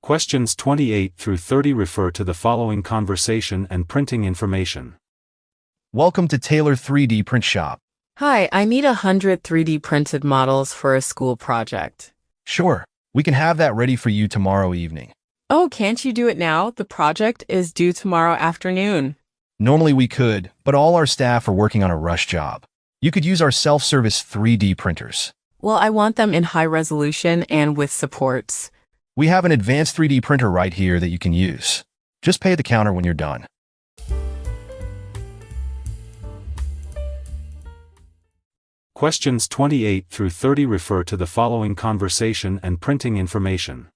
Questions 28 through 30 refer to the following conversation and printing information. Welcome to Taylor 3D Print Shop. Hi, I need 100 3D printed models for a school project. Sure, we can have that ready for you tomorrow evening. Oh, can't you do it now? The project is due tomorrow afternoon. Normally we could, but all our staff are working on a rush job. You could use our self-service 3D printers. Well, I want them in high resolution and with supports. We have an advanced 3D printer right here that you can use. Just pay at the counter when you're done. Questions 28 through 30 refer to the following conversation and printing information.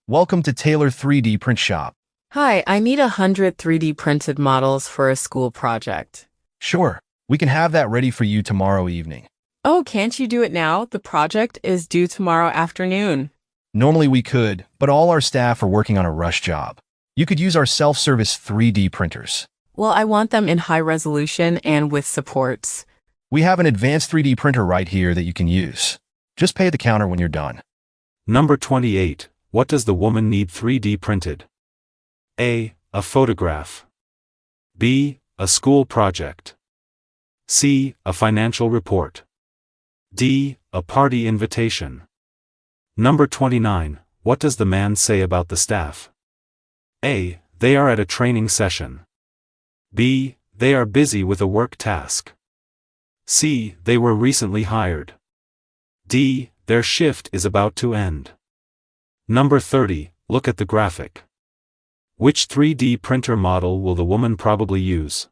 Welcome to Taylor 3D Print Shop. Hi, I need 100 3D printed models for a school project. Sure, we can have that ready for you tomorrow evening. Oh, can't you do it now? The project is due tomorrow afternoon. Normally we could, but all our staff are working on a rush job. You could use our self-service 3D printers. Well, I want them in high resolution and with supports. We have an advanced 3D printer right here that you can use. Just pay at the counter when you're done. Number 28. What does the woman need 3D printed? A. A photograph. B. A school project. C. A financial report. D. A party invitation. Number 29. What does the man say about the staff? A. They are at a training session. B. They are busy with a work task. C. They were recently hired. D. Their shift is about to end. Number 30. Look at the graphic. Which 3D printer model will the woman probably use?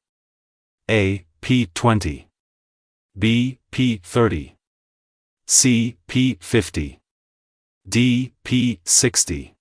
A. P20. B. P30. C. P50. D. P60.